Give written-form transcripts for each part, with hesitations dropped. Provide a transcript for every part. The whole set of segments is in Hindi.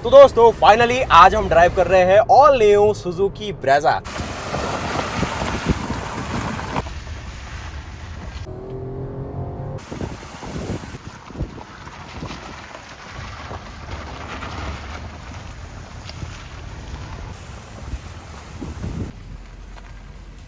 तो दोस्तों फाइनली आज हम ड्राइव कर रहे हैं ऑल न्यू सुजुकी ब्रेजा।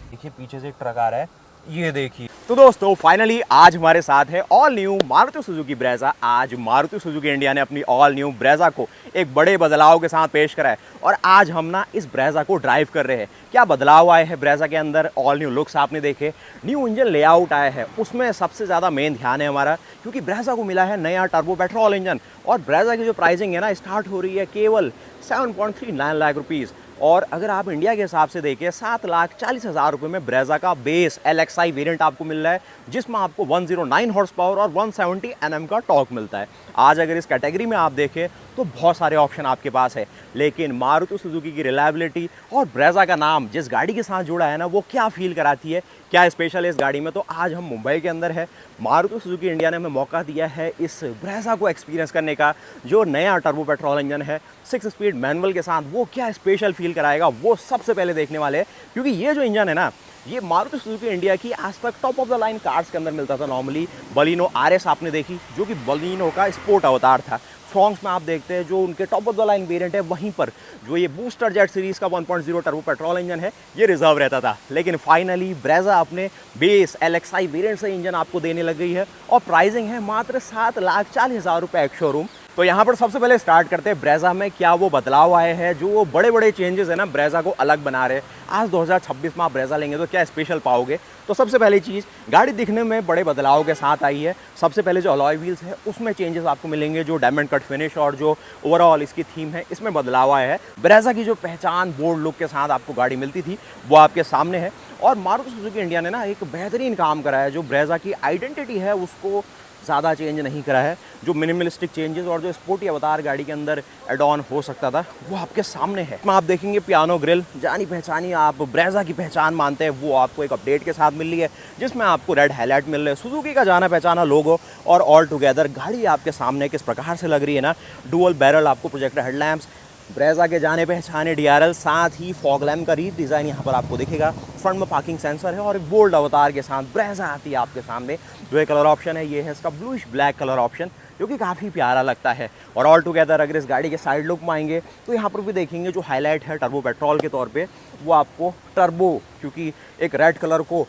देखिए पीछे से एक ट्रक आ रहा है, ये देखिए। तो दोस्तों फाइनली आज हमारे साथ है all new Maruti Suzuki Brezza. आज मारुति सुजुकी इंडिया ने अपनी ऑल न्यू ब्रेजा को एक बड़े बदलाव के साथ पेश करा है और आज हम ना इस ब्रेजा को ड्राइव कर रहे हैं। क्या बदलाव आए हैं ब्रेजा के अंदर, ऑल न्यू लुक्स आपने देखे, न्यू इंजन लेआउट आया है, उसमें सबसे ज़्यादा मेन ध्यान है हमारा क्योंकि ब्रेजा को मिला है नया टर्बो पेट्रोल इंजन। और ब्रेजा की जो प्राइसिंग है ना स्टार्ट हो रही है केवल 7.39 लाख रुपीज़। और अगर आप इंडिया के हिसाब से देखें 7,40,000 रुपये में ब्रेजा का बेस LXI वेरिएंट आपको मिल रहा है जिसमें आपको 109 हॉर्स पावर और 170 Nm का टॉर्क मिलता है। आज अगर इस कैटेगरी में आप देखें तो बहुत सारे ऑप्शन आपके पास है, लेकिन मारुति सुजुकी की रिलायबिलिटी और ब्रेजा का नाम जिस गाड़ी के साथ जुड़ा है ना वो क्या फील कराती है, क्या स्पेशल है इस गाड़ी में। तो आज हम मुंबई के अंदर है, मारुति सुजुकी इंडिया ने हमें मौका दिया है इस ब्रेजा को एक्सपीरियंस करने का। जो नया टर्बो पेट्रोल इंजन है 6 स्पीड मैनुअल के साथ वो क्या स्पेशल फील कराएगा वो सबसे पहले देखने वाले हैं। क्योंकि ये जो इंजन है ना ये मारुति सुजुकी इंडिया की आज तक top of the line cars के अंदर मिलता था। नॉर्मली बलिनो RS आपने देखी जो कि बलिनो का स्पोर्ट अवतार था। फ्रॉन्क्स में आप देखते हैं जो उनके top of the line variant है वहीं पर जो ये बूस्टर जेट सीरीज़ का 1.0 टर्बो पेट्रोल इंजन है ये रिजर्व रहता था। लेकिन फाइनली ब्रेजा अपने बेस LXI वेरिएंट से इंजन आपको देने लग गई है और प्राइसिंग है मात्र 7,40,000 रुपये एक शोरूम। तो यहाँ पर सबसे पहले स्टार्ट करते हैं ब्रेजा में क्या वो बदलाव आए हैं, जो वो बड़े बड़े चेंजेस है ना ब्रेजा को अलग बना रहे हैं। आज 2026 में आप ब्रेजा लेंगे तो क्या स्पेशल पाओगे। तो सबसे पहली चीज़ गाड़ी दिखने में बड़े बदलाव के साथ आई है। सबसे पहले जो अलॉय व्हील्स है उसमें चेंजेस आपको मिलेंगे, जो डायमंड कट फिनिश और जो ओवरऑल इसकी थीम है इसमें बदलाव आया है। ब्रेजा की जो पहचान बोल्ड लुक के साथ आपको गाड़ी मिलती थी वो आपके सामने है। और मारुति सुजुकी इंडिया ने ना एक बेहतरीन काम करा है, जो ब्रेजा की आइडेंटिटी है उसको ज़्यादा चेंज नहीं करा है। जो मिनिमलिस्टिक चेंजेस और जो स्पोर्टी अवतार गाड़ी के अंदर एड ऑन हो सकता था वो आपके सामने है। इसमें आप देखेंगे पियानो ग्रिल, जानी पहचानी आप ब्रेजा की पहचान मानते हैं, वो आपको एक अपडेट के साथ मिल रही है जिसमें आपको रेड हाईलाइट मिल रहे हैं, सुजुकी का जाना पहचाना लोगो। और ऑल टुगेदर गाड़ी आपके सामने किस प्रकार से लग रही है ना, डुअल बैरल आपको प्रोजेक्टर हेडलैम्प्स, ब्रेजा के जाने पहचाने DRL, साथ ही फॉग लैम्प का रीड डिज़ाइन यहाँ पर आपको दिखेगा। फ्रंट में पार्किंग सेंसर है और एक बोल्ड अवतार के साथ ब्रेजा आती है आपके सामने। जो ये कलर ऑप्शन है ये है इसका ब्लूइश ब्लैक कलर ऑप्शन जो कि काफ़ी प्यारा लगता है। और ऑल टुगेदर अगर इस गाड़ी के साइड लुक में आएंगे तो यहाँ पर भी देखेंगे जो हाईलाइट है टर्बो पेट्रोल के तौर पे वो आपको टर्बो, क्योंकि एक रेड कलर को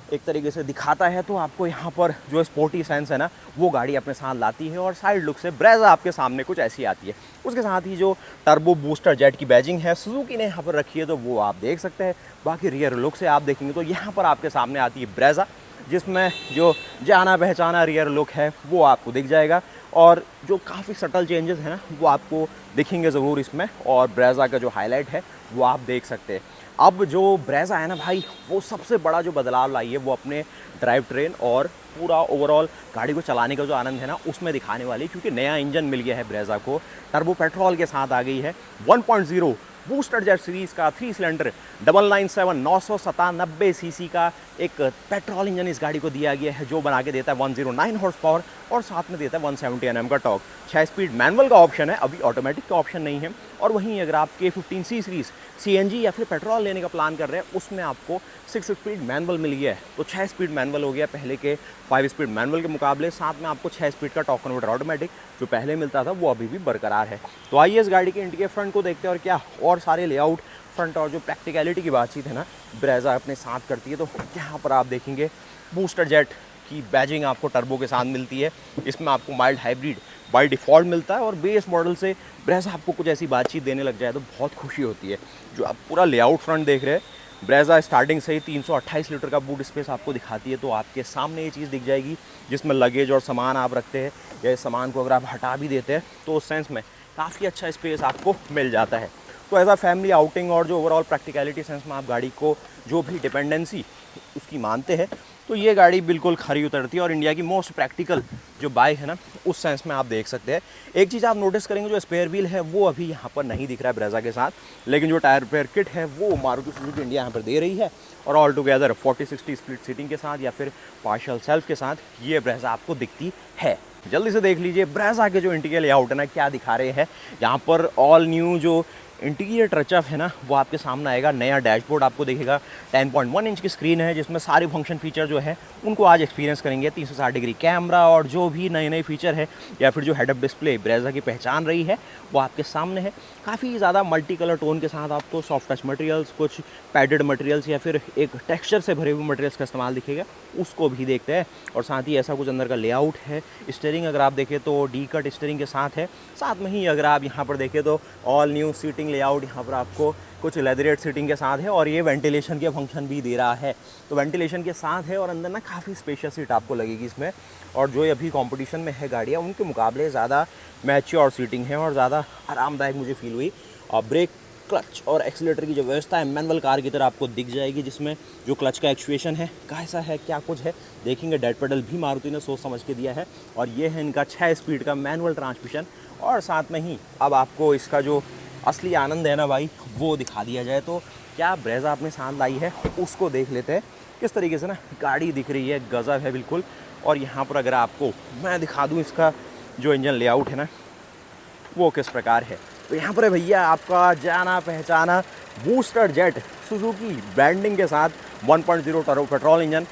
एक तरीके से दिखाता है तो आपको यहाँ पर जो स्पोर्टी सेंस है ना वो गाड़ी अपने साथ लाती है। और साइड लुक से ब्रेजा आपके सामने कुछ ऐसी आती है। उसके साथ ही जो टर्बो बूस्टर जेट की बैजिंग है सुजुकी ने यहाँ पर रखी है तो वो आप देख सकते हैं। बाकी रियर लुक से आप देखेंगे तो यहाँ पर आपके सामने आती है ब्रेजा, जिसमें जो जाना पहचाना रियर लुक है वो आपको दिख जाएगा। और जो काफ़ी सटल चेंजेस हैं ना वो आपको दिखेंगे ज़रूर इसमें। और ब्रेजा का जो हाईलाइट है वो आप देख सकते हैं। अब जो ब्रेजा है ना भाई वो सबसे बड़ा जो बदलाव लाई है वो अपने ड्राइव ट्रेन और पूरा ओवरऑल गाड़ी को चलाने का जो आनंद है ना उसमें दिखाने वाली, क्योंकि नया इंजन मिल गया है ब्रेजा को, टर्बो पेट्रोल के साथ आ गई है 1.0 बूस्टर जेट सीरीज़ का 3 सिलेंडर 997 997 सीसी का एक पेट्रोल इंजन इस गाड़ी को दिया गया है जो बना के देता है 109 हॉर्स पावर और साथ में देता है 170 Nm का टॉर्क। 6 स्पीड मैनुअल का ऑप्शन है, अभी ऑटोमेटिक का ऑप्शन नहीं है। और वहीं अगर आप K15C सीरीज़ CNG या फिर पेट्रोल लेने का प्लान कर रहे हैं उसमें आपको 6 स्पीड मैनुअल मिल गया है, तो 6 स्पीड मैनुअल हो गया पहले के 5 स्पीड मैनुअल के मुकाबले। साथ में आपको 6 स्पीड का टॉर्क कन्वर्टर ऑटोमेटिक जो पहले मिलता था वो अभी भी बरकरार है। तो आइए इस गाड़ी के इंटीरियर फ्रंट को देखते हैं और क्या और सारे लेआउट फ्रंट और जो प्रैक्टिकलिटी की बातचीत है ना ब्रेजा अपने साथ करती है। तो यहाँ पर आप देखेंगे बूस्टर जेट की बैजिंग आपको टर्बो के साथ मिलती है। इसमें आपको माइल्ड हाइब्रिड बाय डिफ़ॉल्ट मिलता है और बेस मॉडल से ब्रेजा आपको कुछ ऐसी बातचीत देने लग जाए तो बहुत खुशी होती है। जो आप पूरा लेआउट फ्रंट देख रहे हैं ब्रेजा स्टार्टिंग से ही 328 लीटर का बूट स्पेस आपको दिखाती है। तो आपके सामने ये चीज़ दिख जाएगी जिसमें लगेज और सामान आप रखते हैं या इस सामान को अगर आप हटा भी देते हैं तो उस सेंस में काफ़ी अच्छा स्पेस आपको मिल जाता है। तो एज अ फैमिली आउटिंग और जो ओवरऑल प्रैक्टिकलिटी सेंस में आप गाड़ी को जो भी डिपेंडेंसी उसकी मानते हैं तो ये गाड़ी बिल्कुल खरी उतरती है। और इंडिया की मोस्ट प्रैक्टिकल जो बाइक है ना उस सेंस में आप देख सकते हैं। एक चीज़ आप नोटिस करेंगे जो स्पेयर व्हील है वो अभी यहाँ पर नहीं दिख रहा है ब्रेजा के साथ, लेकिन जो टायर रिपेयर किट है वो मारुति सुजुकी इंडिया यहाँ पर दे रही है। और ऑल टुगेदर 40-60 स्प्लिट सीटिंग के साथ या फिर पार्शियल सेल्फ के साथ ये ब्रेजा आपको दिखती है। जल्दी से देख लीजिए ब्रेज़ा के जो इंटीरियर लेआउट है ना, क्या दिखा रहे हैं यहाँ पर। ऑल न्यू जो इंटीरियर टचअप है ना वो आपके सामने आएगा। नया डैशबोर्ड आपको दिखेगा, 10.1 इंच की स्क्रीन है जिसमें सारे फंक्शन फीचर जो है उनको आज एक्सपीरियंस करेंगे। 360 डिग्री कैमरा और जो भी नए नए फीचर है या फिर जो हेड अप डिस्प्ले ब्रेज़ा की पहचान रही है वो आपके सामने है। काफ़ी ज़्यादा मल्टी कलर टोन के साथ आपको सॉफ्ट टच मटेरियल्स, कुछ पैडेड मटेरियल्स या फिर एक टेक्सचर से भरे हुए मटेरियल्स का इस्तेमाल दिखेगा, उसको भी देखते हैं। और साथ ही ऐसा कुछ अंदर का लेआउट है। स्टीयरिंग अगर आप देखें तो डी कट स्टीयरिंग के साथ है। साथ में ही अगर आप यहाँ पर देखें तो ऑल न्यू सीटिंग लेआउट यहाँ पर आपको कुछ लेदरेट सीटिंग के साथ है और ये वेंटिलेशन के फंक्शन भी दे रहा है। तो वेंटिलेशन के साथ है और अंदर ना काफ़ी स्पेशियस सीट आपको लगेगी इसमें। और जो अभी कंपटीशन में है गाड़ियाँ उनके मुकाबले ज़्यादा मैच्योर सीटिंग है और ज़्यादा आरामदायक मुझे फील हुई। और ब्रेक, क्लच और एक्सीलेटर की जो व्यवस्था है मैनुअल कार की तरह आपको दिख जाएगी, जिसमें जो क्लच का एक्चुएशन है कैसा है, क्या कुछ है देखेंगे। डेड पेडल भी मारुति ने सोच समझ के दिया है। और ये है इनका 6 स्पीड का मैनुअल ट्रांसमिशन। और साथ में ही अब आपको इसका जो असली आनंद है ना भाई वो दिखा दिया जाए तो क्या ब्रेज़ा अपने साथ लाई है उसको देख लेते हैं। किस तरीके से ना गाड़ी दिख रही है, गज़ब है बिल्कुल। और यहाँ पर अगर आपको मैं दिखा दूँ इसका जो इंजन लेआउट है ना वो किस प्रकार है, तो यहाँ पर है भैया आपका जाना पहचाना बूस्टर जेट सुजुकी ब्रांडिंग के साथ 1.0 टर्बो पेट्रोल इंजन,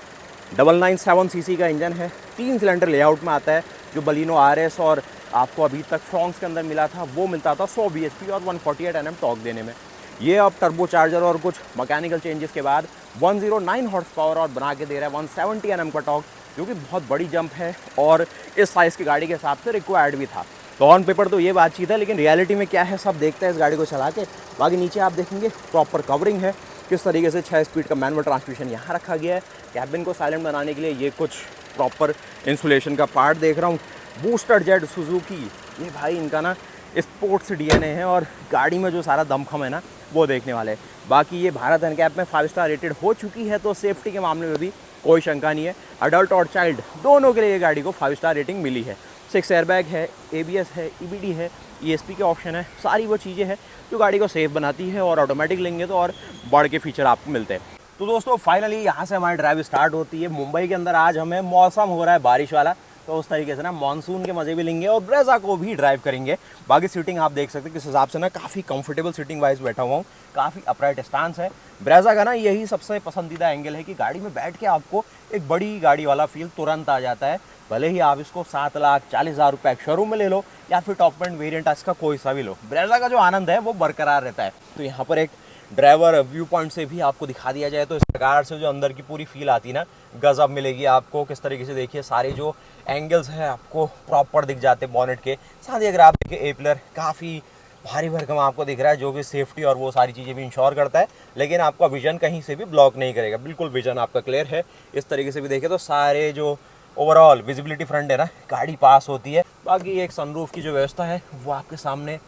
997 सीसी का इंजन है। 3 सिलेंडर लेआउट में आता है। जो बलिनो आरएस और आपको अभी तक फ्रॉन्क्स के अंदर मिला था वो मिलता था 100 bhp और 148 Nm टॉर्क देने में। ये अब टर्बो चार्जर और कुछ मैकेनिकल चेंजेस के बाद 109 हॉर्स पावर और बना के दे रहा है 170 Nm का टॉर्क, जो कि बहुत बड़ी जंप है और इस साइज़ की गाड़ी के हिसाब से रिक्वायर्ड भी था। तो ऑन पेपर तो ये बातचीत है, लेकिन रियलिटी में क्या है सब देखते हैं इस गाड़ी को चला के। बाकी नीचे आप देखेंगे प्रॉपर कवरिंग है, किस तरीके से 6 स्पीड का मैनुअल ट्रांसमिशन यहाँ रखा गया है। कैबिन को साइलेंट बनाने के लिए ये कुछ प्रॉपर इंसुलेशन का पार्ट देख रहा हूँ। बूस्टर जेट सुजुकी, ये भाई इनका ना स्पोर्ट्स डीएनए है और गाड़ी में जो सारा दमखम है ना वो देखने वाले हैं। बाकी ये भारत एनकैप में 5 स्टार रेटेड हो चुकी है, तो सेफ्टी के मामले में भी कोई शंका नहीं है। अडल्ट और चाइल्ड दोनों के लिए ये गाड़ी को 5 स्टार रेटिंग मिली है। 6 एयरबैग है, ABS है, EBD है, ESP के ऑप्शन है। सारी वो चीज़ें हैं जो गाड़ी को सेफ बनाती है और ऑटोमेटिक लेंगे तो और बढ़ के फीचर आपको मिलते हैं। तो दोस्तों फाइनली यहाँ से हमारी ड्राइव स्टार्ट होती है। मुंबई के अंदर आज हमें मौसम हो रहा है बारिश वाला, तो उस तरीके से ना मानसून के मज़े भी लेंगे और ब्रेज़ा को भी ड्राइव करेंगे। बाकी सीटिंग आप देख सकते हैं किस हिसाब से ना काफ़ी कंफर्टेबल सीटिंग वाइज बैठा हुआ हूँ। काफ़ी अपराइट स्टांस है। ब्रेज़ा का ना यही सबसे पसंदीदा एंगल है कि गाड़ी में बैठ के आपको एक बड़ी गाड़ी वाला फील तुरंत आ जाता है। भले ही आप इसको 7,40,000 रुपये शोरूम में ले लो या फिर टॉप एंड वेरिएंट इसका कोई सा भी लो, ब्रेज़ा का जो आनंद है वो बरकरार रहता है। तो यहाँ पर एक ड्राइवर व्यू पॉइंट से भी आपको दिखा दिया जाए तो इस प्रकार से जो अंदर की पूरी फील आती है ना गजब मिलेगी आपको। किस तरीके से देखिए सारे जो एंगल्स हैं आपको प्रॉपर दिख जाते हैं बॉनेट के साथ ही। अगर आप देखिए A-पिलर काफ़ी भारी भरकम आपको दिख रहा है, जो कि सेफ्टी और वो सारी चीज़ें भी इंश्योर करता है, लेकिन आपका विजन कहीं से भी ब्लॉक नहीं करेगा। बिल्कुल विजन आपका क्लियर है। इस तरीके से भी देखें तो सारे जो ओवरऑल विजिबिलिटी फ्रंट है ना गाड़ी पास होती है। बाकी एक सनरूफ की जो व्यवस्था है वो आपके सामने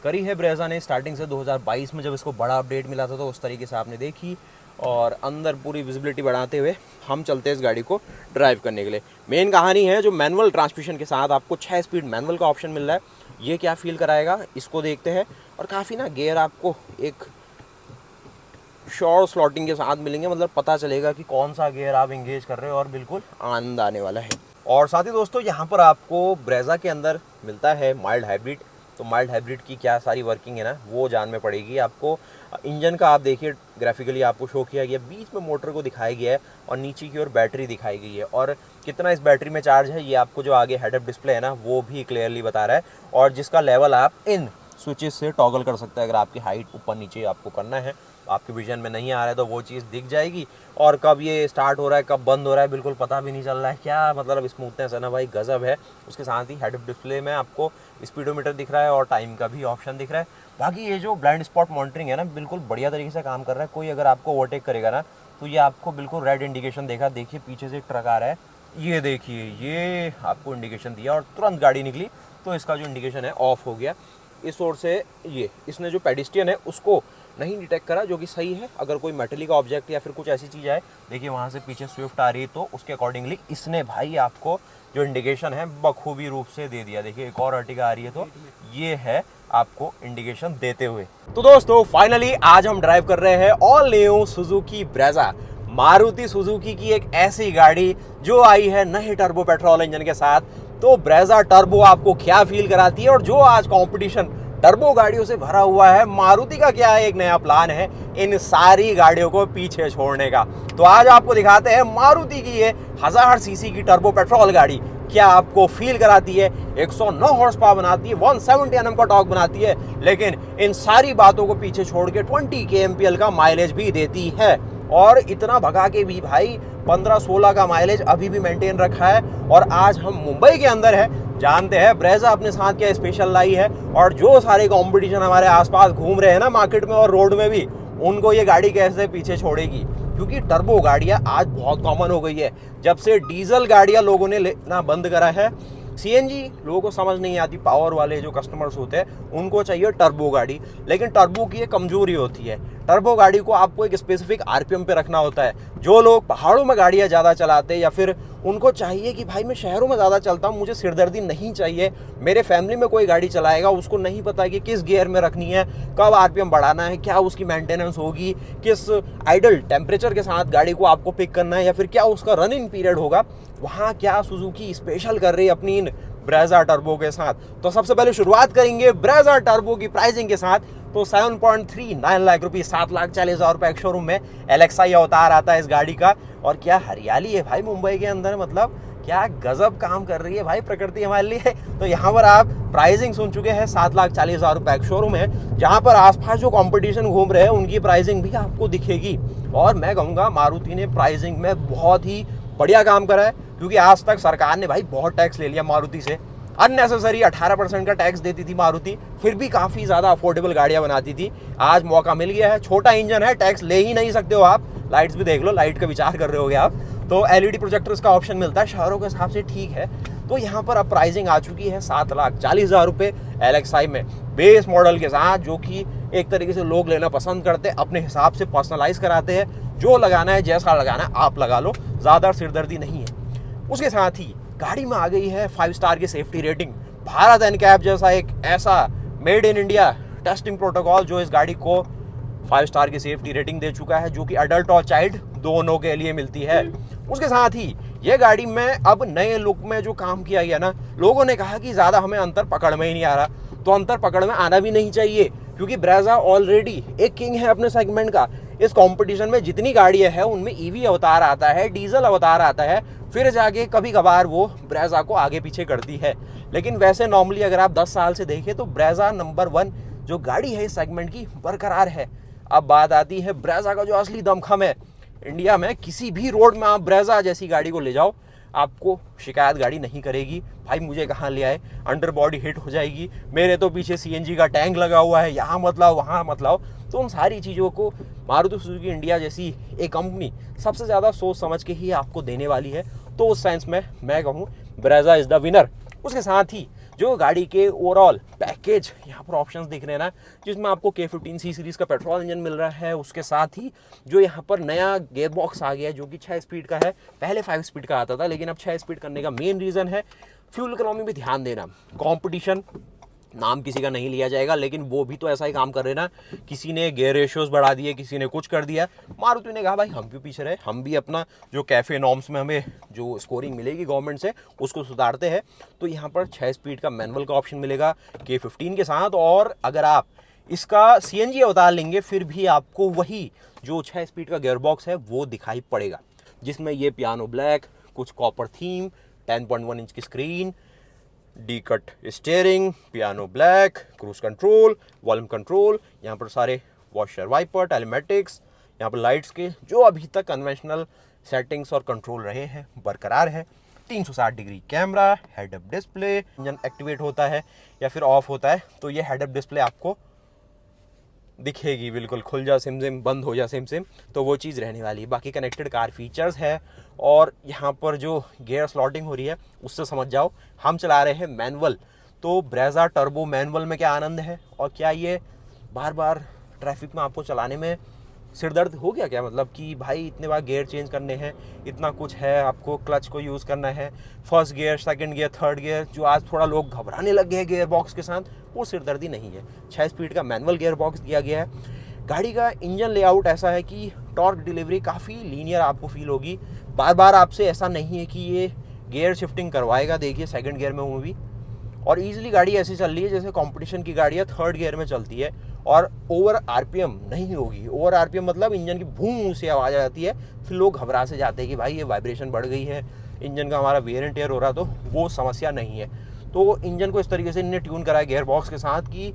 करी है ब्रेज़ा ने स्टार्टिंग से। 2022 में जब इसको बड़ा अपडेट मिला था तो उस तरीके से आपने देखी। और अंदर पूरी विजिबिलिटी बढ़ाते हुए हम चलते हैं इस गाड़ी को ड्राइव करने के लिए। मेन कहानी है जो मैनुअल ट्रांसमिशन के साथ आपको 6 स्पीड मैनुअल का ऑप्शन मिल रहा है, ये क्या फील कराएगा इसको देखते हैं। और काफ़ी ना गियर आपको एक शॉर्ट स्लॉटिंग के साथ मिलेंगे, मतलब पता चलेगा कि कौन सा गियर आप इंगेज कर रहे हो और बिल्कुल आनंद आने वाला है। और साथ ही दोस्तों यहाँ पर आपको ब्रेज़ा के अंदर मिलता है माइल्ड हाइब्रिड। तो माइल्ड हाइब्रिड की क्या सारी वर्किंग है ना वो जान में पड़ेगी आपको। इंजन का आप देखिए ग्राफिकली आपको शो किया गया, बीच में मोटर को दिखाया गया है और नीचे की ओर बैटरी दिखाई गई है। और कितना इस बैटरी में चार्ज है ये आपको जो आगे हेड अप डिस्प्ले है ना वो भी क्लियरली बता रहा है, और जिसका लेवल आप इन स्विचेस से टॉगल कर सकते हैं। अगर आपकी हाइट ऊपर नीचे आपको करना है, आपके विजन में नहीं आ रहा है तो वो चीज़ दिख जाएगी। और कब ये स्टार्ट हो रहा है कब बंद हो रहा है बिल्कुल पता भी नहीं चल रहा है। क्या मतलब स्मूथनेस है ना भाई, गजब है। उसके साथ ही हेड अप डिस्प्ले में आपको स्पीडोमीटर दिख रहा है और टाइम का भी ऑप्शन दिख रहा है। बाकी ये जो ब्लाइंड स्पॉट मॉनिटरिंग है ना बिल्कुल बढ़िया तरीके से काम कर रहा है। कोई अगर आपको ओवरटेक करेगा ना तो ये आपको बिल्कुल रेड इंडिकेशन देगा। देखिए पीछे से एक ट्रक आ रहा है, ये देखिए ये आपको इंडिकेशन दिया और तुरंत गाड़ी निकली तो इसका जो इंडिकेशन है ऑफ हो गया। इस ओर से ये इसने जो पेडिस्ट्रियन है उसको नहीं डिटेक्ट करा, जो कि सही है। अगर कोई मेटलिक ऑब्जेक्ट या फिर कुछ ऐसी चीज़ आए, देखिए वहाँ से पीछे स्विफ्ट आ रही है तो उसके अकॉर्डिंगली इसने भाई आपको जो इंडिकेशन है बखूबी रूप से दे दिया। देखिए एक और अर्टिगा आ रही है तो ये है आपको इंडिकेशन देते हुए। तो दोस्तों फाइनली आज हम ड्राइव कर रहे हैं all new Suzuki Brezza, Maruti Suzuki की एक ऐसी गाड़ी जो आई है नए टर्बो पेट्रोल इंजन के साथ तो ब्रेजा टर्बो आपको क्या फील कराती है और जो आज कंपटीशन टर्बो गाड़ियों से भरा हुआ है, मारुति का क्या एक नया प्लान है इन सारी गाड़ियों को पीछे छोड़ने का। तो आज आपको दिखाते हैं मारुति की ये 1000 सीसी की टर्बो पेट्रोल गाड़ी क्या आपको फील कराती है। 109 हॉर्स पावर बनाती है, 170 Nm का टॉर्क बनाती है, लेकिन इन सारी बातों को पीछे छोड़ के 20 kmpl का माइलेज भी देती है। और इतना भगा के भी भाई 15-16 का माइलेज अभी भी मेंटेन रखा है। और आज हम मुंबई के अंदर है, जानते हैं ब्रेजा अपने साथ क्या स्पेशल लाई है। और जो सारे कंपटीशन हमारे आसपास घूम रहे हैं ना मार्केट में और रोड में भी, उनको ये गाड़ी कैसे पीछे छोड़ेगी, क्योंकि टर्बो गाड़ियां आज बहुत कॉमन हो गई है। जब से डीजल गाड़ियां लोगों ने लेना बंद करा है, सीएनजी लोगों को समझ नहीं आती। पावर वाले जो कस्टमर्स होते हैं उनको चाहिए टर्बो गाड़ी, लेकिन टर्बो की एक कमजोरी होती है, टर्बो गाड़ी को आपको एक स्पेसिफिक आरपीएम पे रखना होता है। जो लोग पहाड़ों में गाड़ियां ज़्यादा चलाते हैं या फिर उनको चाहिए कि भाई मैं शहरों में ज़्यादा चलता हूँ, मुझे सिरदर्दी नहीं चाहिए, मेरे फैमिली में कोई गाड़ी चलाएगा उसको नहीं पता कि किस गियर में रखनी है, कब आरपीएम बढ़ाना है, क्या उसकी मेंटेनेंस होगी, किस आइडल टेम्परेचर के साथ गाड़ी को आपको पिक करना है या फिर क्या उसका रनिंग पीरियड होगा, वहाँ क्या सुजुकी स्पेशल कर रही है अपनी इन ब्रेजा टर्बो के साथ। तो सबसे पहले शुरुआत करेंगे ब्रेजा टर्बो की प्राइसिंग के साथ। तो 7.39 लाख रुपये, 7,40,000 रुपये एक शोरूम में LXi अवतार आता है इस गाड़ी का। और क्या हरियाली है भाई मुंबई के अंदर, मतलब क्या गजब काम कर रही है भाई प्रकृति हमारे लिए। तो यहाँ पर आप प्राइसिंग सुन चुके हैं, 7,40,000 रुपये एक शोरूम है, जहाँ पर आसपास जो कंपटीशन घूम रहे हैं उनकी प्राइसिंग भी आपको दिखेगी। और मैं कहूँगा मारुति ने प्राइसिंग में बहुत ही बढ़िया काम करा है, क्योंकि आज तक सरकार ने भाई बहुत टैक्स ले लिया मारुति से। अननेसेसरी 18% का टैक्स देती थी मारुति, फिर भी काफ़ी ज़्यादा अफोर्डेबल गाड़ियाँ बनाती थी। आज मौका मिल गया है, छोटा इंजन है, टैक्स ले ही नहीं सकते हो आप। लाइट्स भी देख लो, लाइट का विचार कर रहे होगे आप, तो LED प्रोजेक्टर्स का ऑप्शन मिलता है शहरों के हिसाब से, ठीक है। तो यहाँ पर अब प्राइसिंग आ चुकी है 7,40,000 रुपये LXi में, बेस मॉडल के साथ, जो कि एक तरीके से लोग लेना पसंद करते हैं, अपने हिसाब से पर्सनलाइज कराते हैं, जो लगाना है जैसा लगाना है आप लगा लो, ज़्यादा सिरदर्दी नहीं है। उसके साथ ही गाड़ी में आ गई है 5 स्टार की सेफ्टी रेटिंग। भारत एनकैप जैसा एक ऐसा made in India testing protocol जो इस गाड़ी को 5 स्टार की सेफ्टी रेटिंग दे चुका है, जो कि अडल्ट और चाइल्ड दोनों के लिए मिलती है। उसके साथ ही ये गाड़ी में अब नए लुक में जो काम किया गया ना, लोगों ने कहा कि ज़्यादा हमें अंतर पकड़ में ही नहीं आ रहा, तो अंतर पकड़ में आना भी नहीं चाहिए, क्योंकि ब्रेजा ऑलरेडी एक किंग है अपने सेगमेंट का। इस कंपटीशन में जितनी गाड़ियाँ हैं उनमें EV अवतार आता है, डीजल अवतार आता है, फिर जाके कभी कभार वो ब्रेजा को आगे पीछे करती है। लेकिन वैसे नॉर्मली अगर आप 10 साल से देखें तो ब्रेजा नंबर 1 जो गाड़ी है इस सेगमेंट की बरकरार है। अब बात आती है ब्रेजा का जो असली दमखम है, इंडिया में किसी भी रोड में आप ब्रेजा जैसी गाड़ी को ले जाओ, आपको शिकायत गाड़ी नहीं करेगी, भाई मुझे कहाँ ले आए, अंडर बॉडी हिट हो जाएगी, मेरे तो पीछे CNG का टैंक लगा हुआ है, यहाँ मत लाओ वहाँ मत लाओ। तो उन सारी चीज़ों को मारुति सुजुकी इंडिया जैसी एक कंपनी सबसे ज़्यादा सोच समझ के ही आपको देने वाली है। तो उस सेंस में मैं कहूँ ब्रेजा इज़ द विनर। उसके साथ ही जो गाड़ी के ओवरऑल पैकेज यहाँ पर ऑप्शंस दिख रहे हैं ना, जिसमें आपको K15C सीरीज़ का पेट्रोल इंजन मिल रहा है, उसके साथ ही जो यहाँ पर नया गेयर बॉक्स आ गया है जो कि 6 स्पीड का है, पहले 5 स्पीड का आता था, लेकिन अब 6 स्पीड करने का मेन रीज़न है फ्यूल इकोनॉमी पे ध्यान देना। कंपटीशन नाम किसी का नहीं लिया जाएगा, लेकिन वो भी तो ऐसा ही काम कर रहे ना, किसी ने गेयर रेशियोज बढ़ा दिए, किसी ने कुछ कर दिया। मारुति ने कहा भाई हम भी पीछे रहे, हम भी अपना जो कैफ़े नॉर्म्स में हमें जो स्कोरिंग मिलेगी गवर्नमेंट से उसको सुधारते हैं। तो यहाँ पर 6 स्पीड का मैनुअल का ऑप्शन मिलेगा K15 के साथ, और अगर आप इसका CNG अवतार लेंगे फिर भी आपको वही जो 6 स्पीड का गेयर बॉक्स है वो दिखाई पड़ेगा, जिसमें ये पियानो ब्लैक, कुछ कॉपर थीम, 10.1 इंच की screen, D cut steering, piano black, cruise control, volume control, यहाँ पर सारे वॉशर वाइपर, टेलीमेटिक्स, यहाँ पर लाइट्स के जो अभी तक कन्वेंशनल सेटिंग्स और कंट्रोल रहे हैं बरकरार है। 360 degree camera, head up display, engine activate होता है या फिर ऑफ होता है तो ये हेड अप डिस्प्ले आपको दिखेगी, बिल्कुल खुल जा सिम सिम, बंद हो जा सिम सिम, तो वो चीज़ रहने वाली है। बाकी कनेक्टेड कार फीचर्स है, और यहाँ पर जो गियर स्लॉटिंग हो रही है उससे समझ जाओ हम चला रहे हैं मैनुअल। तो ब्रेजा टर्बो मैनुअल में क्या आनंद है, और क्या ये बार बार ट्रैफिक में आपको चलाने में सिरदर्द हो गया क्या, मतलब कि भाई इतने बार गियर चेंज करने हैं, इतना कुछ है, आपको क्लच को यूज़ करना है, first gear, second gear, third gear, जो आज थोड़ा लोग घबराने लग गए हैं गियर बॉक्स के साथ, वो सिरदर्दी नहीं है। 6 स्पीड का मैनुअल गियर बॉक्स दिया गया है। गाड़ी का इंजन लेआउट ऐसा है कि टॉर्क डिलीवरी काफ़ी लीनियर आपको फील होगी, बार बार आपसे ऐसा नहीं है कि ये गियर शिफ्टिंग करवाएगा, देखिए सेकंड गियर में हूँ अभी, और ईजिली गाड़ी ऐसी चल रही है जैसे कंपटीशन की गाड़ियाँ थर्ड गियर में चलती है, और ओवर आरपीएम नहीं होगी। ओवर आरपीएम मतलब इंजन की भूं से आवाज़ आ जाती है, फिर लोग घबरा से जाते हैं कि भाई ये वाइब्रेशन बढ़ गई है, इंजन का हमारा वेयर एंड टेयर हो रहा, तो वो समस्या नहीं है। तो इंजन को इस तरीके से इन्हें ट्यून करा है गियर बॉक्स के साथ कि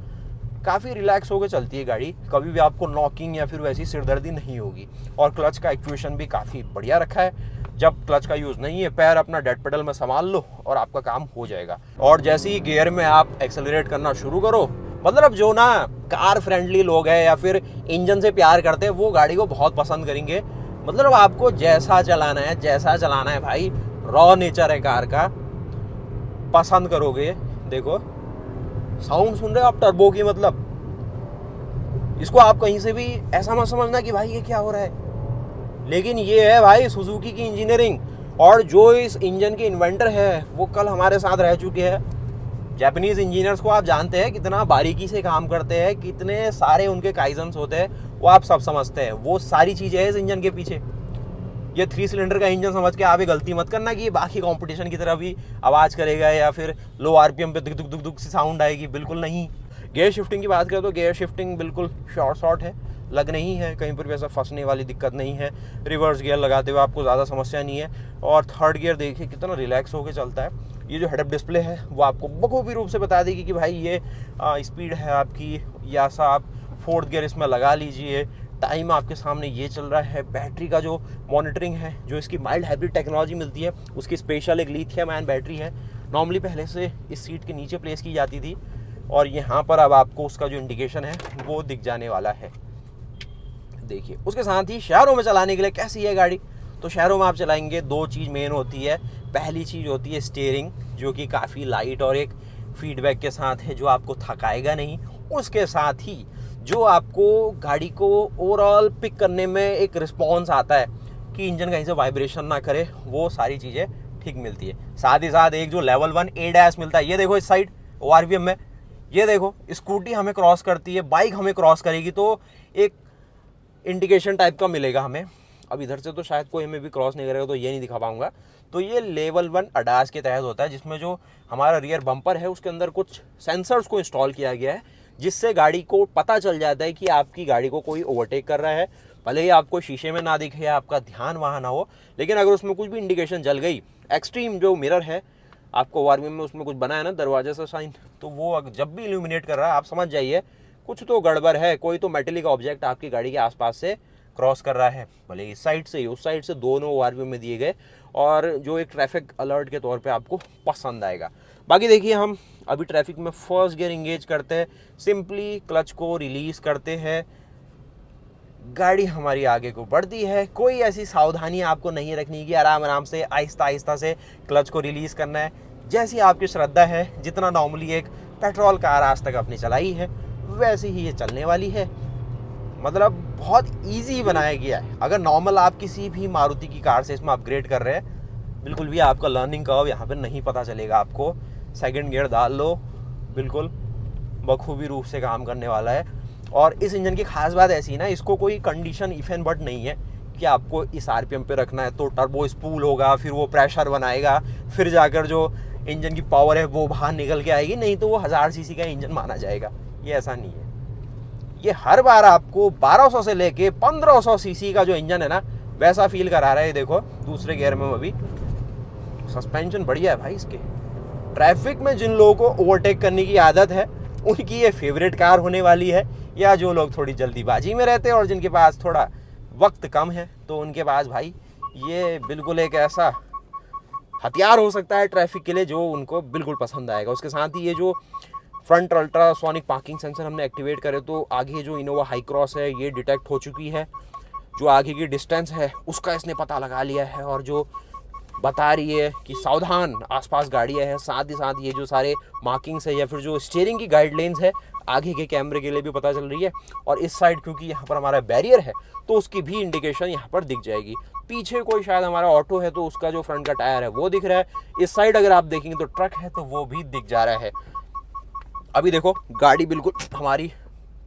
काफ़ी रिलैक्स होकर चलती है गाड़ी, कभी भी आपको नॉकिंग या फिर वैसी सिरदर्दी नहीं होगी। और क्लच का एक्चुएशन भी काफ़ी बढ़िया रखा है, जब क्लच का यूज़ नहीं है पैर अपना डेड पेडल में संभाल लो और आपका काम हो जाएगा। और जैसे ही गियर में आप एक्सेलरेट करना शुरू करो, मतलब जो ना कार फ्रेंडली लोग हैं या फिर इंजन से प्यार करते हैं वो गाड़ी को बहुत पसंद करेंगे। मतलब आपको जैसा चलाना है भाई, रॉ नेचर है कार का, पसंद करोगे। देखो साउंड सुन रहे हो आप टर्बो की, मतलब इसको आप कहीं से भी ऐसा मत समझना कि भाई ये क्या हो रहा है, लेकिन ये है भाई सुजुकी की इंजीनियरिंग। और जो इस इंजन के इन्वेंटर है वो कल हमारे साथ रह चुके हैं। जापानीज इंजीनियर्स को आप जानते हैं कितना बारीकी से काम करते हैं, कितने सारे उनके काइजन्स होते हैं, वो आप सब समझते हैं। वो सारी चीज़ें हैं इस इंजन के पीछे। ये 3 सिलेंडर का इंजन समझ के आप ये गलती मत करना कि ये बाकी कंपटीशन की तरह भी आवाज़ करेगा या फिर लो आरपीएम पे दुक दुक दुक दुक सी साउंड आएगी, बिल्कुल नहीं। गियर शिफ्टिंग की बात करें तो गियर शिफ्टिंग बिल्कुल शॉर्ट है, लग नहीं है, कहीं पर भी ऐसा फंसने वाली दिक्कत नहीं है। रिवर्स गियर लगाते हुए आपको ज़्यादा समस्या नहीं है। और थर्ड गियर देखिए कितना रिलैक्स होकर चलता है। ये जो हेड अप डिस्प्ले है वो आपको बखूबी रूप से बता देगी कि भाई ये स्पीड है आपकी, या सा आप फोर्थ गियर इसमें लगा लीजिए। टाइम आपके सामने ये चल रहा है। बैटरी का जो मॉनिटरिंग है, जो इसकी माइल्ड हाइब्रिड टेक्नोलॉजी मिलती है, उसकी स्पेशल एक लिथियम आयन बैटरी है। नॉर्मली पहले से इस सीट के नीचे प्लेस की जाती थी, और यहाँ पर अब आपको उसका जो इंडिकेशन है वो दिख जाने वाला है। देखिए उसके साथ ही शहरों में चलाने के लिए कैसी है गाड़ी, तो शहरों में आप चलाएंगे 2 चीज़ मेन होती है। पहली चीज़ होती है स्टीयरिंग, जो कि काफ़ी लाइट और एक फीडबैक के साथ है, जो आपको थकाएगा नहीं। उसके साथ ही जो आपको गाड़ी को ओवरऑल पिक करने में एक रिस्पॉन्स आता है कि इंजन कहीं से वाइब्रेशन ना करे, वो सारी चीज़ें ठीक मिलती है। साथ ही साथ एक जो लेवल 1 ADAS मिलता है, ये देखो इस साइड ORVM में, ये देखो स्कूटी हमें क्रॉस करती है, बाइक हमें क्रॉस करेगी तो एक इंडिकेशन टाइप का मिलेगा हमें। अब इधर से तो शायद कोई हमें भी क्रॉस नहीं करेगा तो ये नहीं दिखा पाऊंगा। तो ये लेवल 1 ADAS के तहत होता है, जिसमें जो हमारा रियर बम्पर है उसके अंदर कुछ सेंसर्स को इंस्टॉल किया गया है, जिससे गाड़ी को पता चल जाता है कि आपकी गाड़ी को कोई ओवरटेक कर रहा है। भले ही आपको शीशे में ना दिखे, आपका ध्यान वहाँ ना हो, लेकिन अगर उसमें कुछ भी इंडिकेशन जल गई, एक्सट्रीम जो मिरर है आपको ORVM में उसमें कुछ बना है ना दरवाजे से साइन, तो वो जब भी इल्यूमिनेट कर रहा है आप समझ जाइए कुछ तो गड़बड़ है, कोई तो मेटेलिक ऑब्जेक्ट आपकी गाड़ी के आसपास से क्रॉस कर रहा है। भले इस साइड से उस साइड से, दोनों ORVM में दिए गए, और जो एक ट्रैफिक अलर्ट के तौर पे आपको पसंद आएगा। बाकी देखिए हम अभी ट्रैफिक में फर्स्ट गियर इंगेज करते हैं, सिंपली क्लच को रिलीज करते हैं, गाड़ी हमारी आगे को बढ़ती है। कोई ऐसी सावधानी आपको नहीं रखनी कि आराम आराम से आहिस्ता आहिस्ता से क्लच को रिलीज़ करना है। जैसी आपकी श्रद्धा है, जितना नॉर्मली एक पेट्रोल कार आज तक अपनी चलाई है वैसे ही ये चलने वाली है। मतलब बहुत इजी बनाया गया है। अगर नॉर्मल आप किसी भी मारुति की कार से इसमें अपग्रेड कर रहे हैं, बिल्कुल भी आपका लर्निंग कर्व यहाँ पे नहीं पता चलेगा। आपको सेकंड गियर डाल लो, बिल्कुल बखूबी रूप से काम करने वाला है। और इस इंजन की खास बात ऐसी है ना, इसको कोई कंडीशन इफ एंड बट नहीं है कि आपको इस आरपीएम पे रखना है तो टर्बो स्पूल होगा, फिर वो प्रेशर बनाएगा, फिर जाकर जो इंजन की पावर है वो बाहर निकल के आएगी, नहीं तो वो 1000 सीसी का इंजन माना जाएगा। ये ऐसा नहीं है। ये हर बार आपको 1200 से लेके 1500 सीसी का जो इंजन है ना वैसा फील करा रहा है। देखो दूसरे गियर में अभी सस्पेंशन बढ़िया है भाई इसके। ट्रैफिक में जिन लोगों को ओवरटेक करने की आदत है उनकी ये फेवरेट कार होने वाली है, या जो लोग थोड़ी जल्दीबाजी में रहते हैं और जिनके पास थोड़ा वक्त कम है तो उनके पास भाई ये बिल्कुल एक ऐसा हथियार हो सकता है ट्रैफिक के लिए जो उनको बिल्कुल पसंद आएगा। उसके साथ ही ये जो फ्रंट अल्ट्रासोनिक पार्किंग सेंसर हमने एक्टिवेट करे तो आगे जो इनोवा हाई क्रॉस है ये डिटेक्ट हो चुकी है। जो आगे की डिस्टेंस है उसका इसने पता लगा लिया है और जो बता रही है कि सावधान आसपास गाड़ियाँ हैं। साथ ही साथ ये जो सारे मार्किंग्स है या फिर जो स्टीयरिंग की गाइडलाइंस है आगे के कैमरे के लिए भी पता चल रही है। और इस साइड क्योंकि यहाँ पर हमारा बैरियर है तो उसकी भी इंडिकेशन यहाँ पर दिख जाएगी। पीछे कोई शायद हमारा ऑटो है तो उसका जो फ्रंट का टायर है वो दिख रहा है। इस साइड अगर आप देखेंगे तो ट्रक है तो वो भी दिख जा रहा है। अभी देखो गाड़ी बिल्कुल हमारी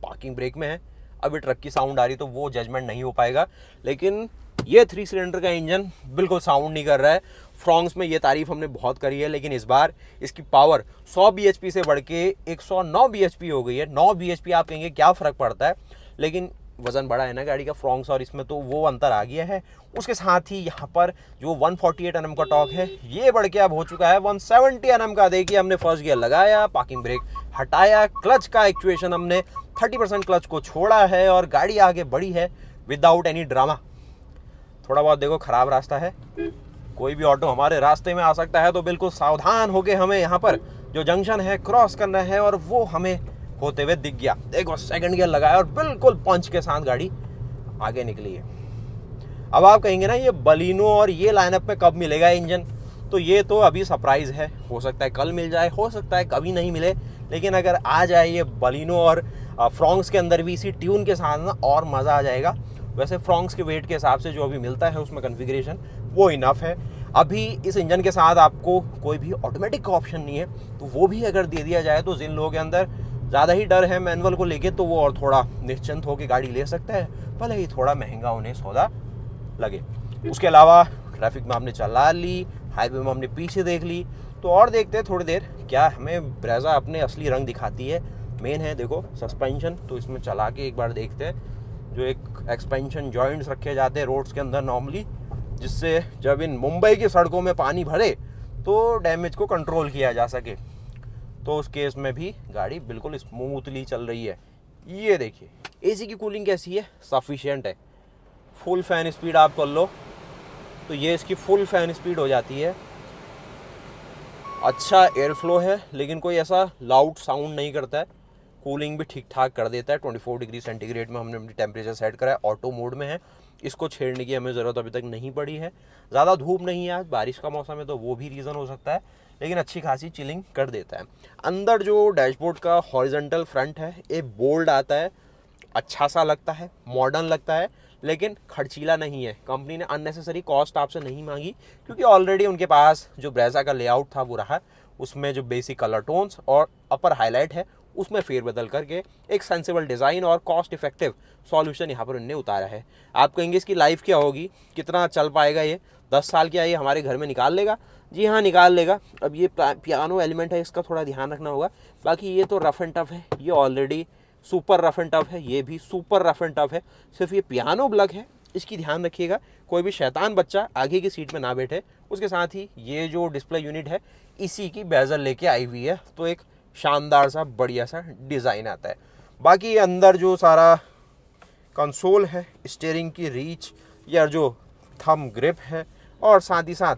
पार्किंग ब्रेक में है, अभी ट्रक की साउंड आ रही तो वो जजमेंट नहीं हो पाएगा, लेकिन ये 3 सिलेंडर का इंजन बिल्कुल साउंड नहीं कर रहा है। फ्रॉन्क्स में ये तारीफ हमने बहुत करी है, लेकिन इस बार इसकी पावर 100 bhp से बढ़ के 109 bhp हो गई है। 9 bhp आप कहेंगे क्या फ़र्क पड़ता है, लेकिन वज़न बड़ा है ना गाड़ी का फ्रॉन्क्स और इसमें, तो वो अंतर आ गया है। उसके साथ ही यहाँ पर जो 148 Nm का टॉर्क है ये बढ़ के अब हो चुका है 170 Nm का। देखिए हमने फर्स्ट गियर लगाया, पार्किंग ब्रेक हटाया, क्लच का एक्चुएशन हमने 30% क्लच को छोड़ा है और गाड़ी आगे बढ़ी है विदाउट एनी ड्रामा। थोड़ा बहुत देखो ख़राब रास्ता है, कोई भी ऑटो हमारे रास्ते में आ सकता है, तो बिल्कुल सावधान होके हमें यहाँ पर जो जंक्शन है क्रॉस करना है, और वो हमें होते हुए दिख गया। देखो सेकंड गियर लगाया और बिल्कुल पंच के साथ गाड़ी आगे निकली है। अब आप कहेंगे ना ये बलिनो और ये लाइनअप में कब मिलेगा इंजन, तो ये तो अभी सरप्राइज़ है। हो सकता है कल मिल जाए, हो सकता है कभी नहीं मिले, लेकिन अगर आ जाए ये बलिनो और फ्रॉन्क्स के अंदर भी इसी ट्यून के साथ ना, और मज़ा आ जाएगा। वैसे फ्रॉन्क्स के वेट के हिसाब से जो अभी मिलता है उसमें कन्फिग्रेशन वो इनफ है। अभी इस इंजन के साथ आपको कोई भी ऑटोमेटिक का ऑप्शन नहीं है, तो वो भी अगर दे दिया जाए तो जिन लोगों के अंदर ज़्यादा ही डर है मैनुअल को लेके, तो वो और थोड़ा निश्चिंत होकर गाड़ी ले सकता है, भले ही थोड़ा महंगा उन्हें सौदा लगे। उसके अलावा ट्रैफिक में हमने चला ली, हाईवे में हमने पीछे देख ली, तो और देखते हैं थोड़ी देर क्या हमें ब्रेजा अपने असली रंग दिखाती है। मेन है देखो सस्पेंशन, तो इसमें चला के एक बार देखते हैं। जो एक एक्सपेंशन जॉइंट्स रखे जाते हैं रोड्स के अंदर नॉर्मली, जिससे जब इन मुंबई की सड़कों में पानी भरे तो डैमेज को कंट्रोल किया जा सके, तो उस केस में भी गाड़ी बिल्कुल स्मूथली चल रही है। ये देखिए एसी की कूलिंग कैसी है, सफिशिएंट है। फुल फैन स्पीड आप कर लो तो ये इसकी फुल फैन स्पीड हो जाती है। अच्छा एयर फ्लो है, लेकिन कोई ऐसा लाउड साउंड नहीं करता है। कूलिंग भी ठीक ठाक कर देता है। 24 डिग्री सेंटीग्रेड में हमने अपनी टेम्परेचर सेट करा है, ऑटो मोड में है। इसको छेड़ने की हमें ज़रूरत अभी तक नहीं पड़ी है। ज़्यादा धूप नहीं है, आज बारिश का मौसम है तो वो भी रीज़न हो सकता है, लेकिन अच्छी खासी चिलिंग कर देता है। अंदर जो डैशबोर्ड का हॉरिजॉन्टल फ्रंट है ये बोल्ड आता है, अच्छा सा लगता है, मॉडर्न लगता है, लेकिन खर्चीला नहीं है। कंपनी ने अननेसेसरी कॉस्ट आपसे नहीं मांगी, क्योंकि ऑलरेडी उनके पास जो ब्रेजा का लेआउट था वो रहा। उसमें जो बेसिक कलर टोन्स और अपर हाईलाइट है उसमें फेरबदल करके एक सेंसिबल डिज़ाइन और कॉस्ट इफेक्टिव सॉल्यूशन यहाँ पर उन्होंने उतारा है। आप कहेंगे इसकी लाइफ क्या होगी, कितना चल पाएगा ये, 10 साल क्या ये हमारे घर में निकाल लेगा? जी हाँ, निकाल लेगा। अब ये पियानो एलिमेंट है, इसका थोड़ा ध्यान रखना होगा। बाकी ये तो रफ एंड टफ है, ये already super rough and tough है, ये भी सुपर रफ एंड टफ है। सिर्फ ये पियानो ब्लग है, इसकी ध्यान रखिएगा, कोई भी शैतान बच्चा आगे की सीट में ना बैठे। उसके साथ ही ये जो डिस्प्ले यूनिट है इसी की बेजल लेके आई हुई है, तो एक शानदार सा बढ़िया सा डिज़ाइन आता है। बाकी अंदर जो सारा कंसोल है, स्टीयरिंग की रीच या जो थंब ग्रिप है, और साथ ही साथ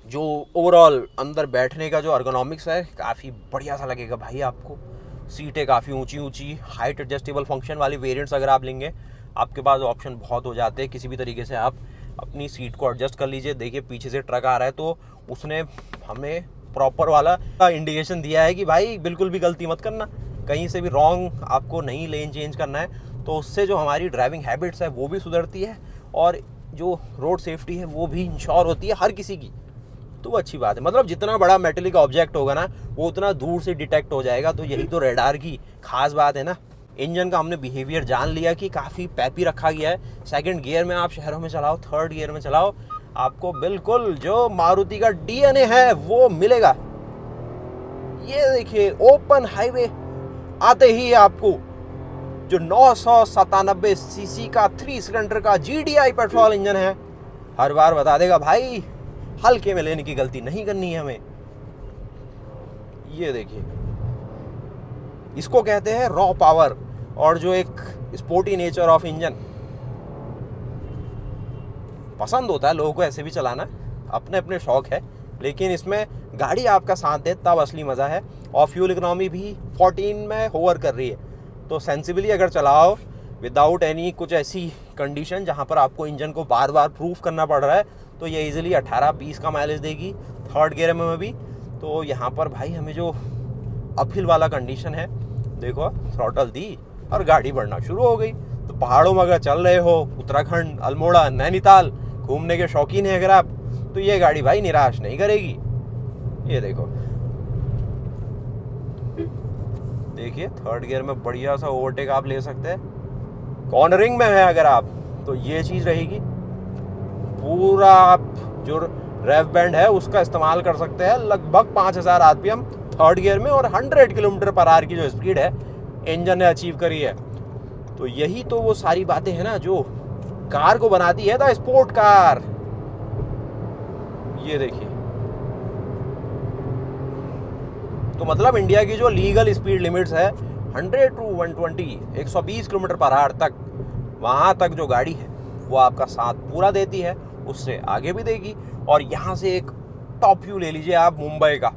जो ओवरऑल अंदर बैठने का जो अर्गोनॉमिक्स है काफ़ी बढ़िया सा लगेगा भाई आपको। सीटें काफ़ी ऊंची ऊंची, हाइट एडजस्टेबल फंक्शन वाली वेरिएंट्स अगर आप लेंगे, आपके पास ऑप्शन बहुत हो जाते हैं। किसी भी तरीके से आप अपनी सीट को एडजस्ट कर लीजिए। देखिए पीछे से ट्रक आ रहा है तो उसने हमें प्रॉपर वाला इंडिकेशन दिया है कि भाई बिल्कुल भी गलती मत करना, कहीं से भी रॉन्ग आपको नहीं लेन चेंज करना है। तो उससे जो हमारी ड्राइविंग हैबिट्स है वो भी सुधरती है, और जो रोड सेफ्टी है वो भी इंश्योर होती है हर किसी की। तो वो अच्छी बात है। मतलब जितना बड़ा मेटेलिक ऑब्जेक्ट होगा ना वो उतना दूर से डिटेक्ट हो जाएगा, तो यही तो रेडार की खास बात है ना। इंजन का हमने बिहेवियर जान लिया कि काफ़ी पैपी रखा गया है। सेकंड गियर में आप शहरों में चलाओ, थर्ड गियर में चलाओ, आपको बिल्कुल जो मारुति का डीएनए है वो मिलेगा। ये देखिए ओपन हाईवे आते ही आपको जो 997 सीसी का 3 सिलेंडर का GDI पेट्रोल इंजन है, हर बार बता देगा भाई हल्के में लेने की गलती नहीं करनी है हमें। ये देखिए इसको कहते हैं रॉ पावर, और जो एक स्पोर्टी नेचर ऑफ इंजन पसंद होता है लोगों को ऐसे भी चलाना, अपने अपने शौक है, लेकिन इसमें गाड़ी आपका साथ दे तब असली मज़ा है। और फ्यूल इकोनॉमी भी 14 में होवर कर रही है, तो सेंसिबली अगर चलाओ विदाउट एनी कुछ ऐसी कंडीशन जहां पर आपको इंजन को बार बार प्रूफ करना पड़ रहा है, तो ये इजीली 18-20 का माइलेज देगी थर्ड गियर में भी। तो यहाँ पर भाई हमें जो अपहिल वाला कंडीशन है, देखो थ्रॉटल दी और गाड़ी बढ़ना शुरू हो गई। तो पहाड़ों में अगर चल रहे हो, उत्तराखंड, अल्मोड़ा, नैनीताल घूमने के शौकीन है अगर आप, तो ये गाड़ी भाई निराश नहीं करेगी। ये देखो, देखिए थर्ड गियर में बढ़िया सा ओवरटेक आप ले सकते हैं। कॉर्नरिंग में है अगर आप, तो ये चीज़ रहेगी। पूरा आप जो रेव बैंड है उसका इस्तेमाल कर सकते हैं। लगभग 5000 आरपीएम थर्ड गियर में और 100 किलोमीटर पर आवर की जो स्पीड है इंजन ने अचीव करी है। तो यही तो वो सारी बातें हैं ना जो कार को बनाती है द स्पोर्ट कार। ये देखिए, तो मतलब इंडिया की जो लीगल स्पीड लिमिट्स है 100 टू 120 120 किलोमीटर पर आवर तक, वहाँ तक जो गाड़ी है वो आपका साथ पूरा देती है, उससे आगे भी देगी। और यहाँ से एक टॉप व्यू ले लीजिए आप मुंबई का,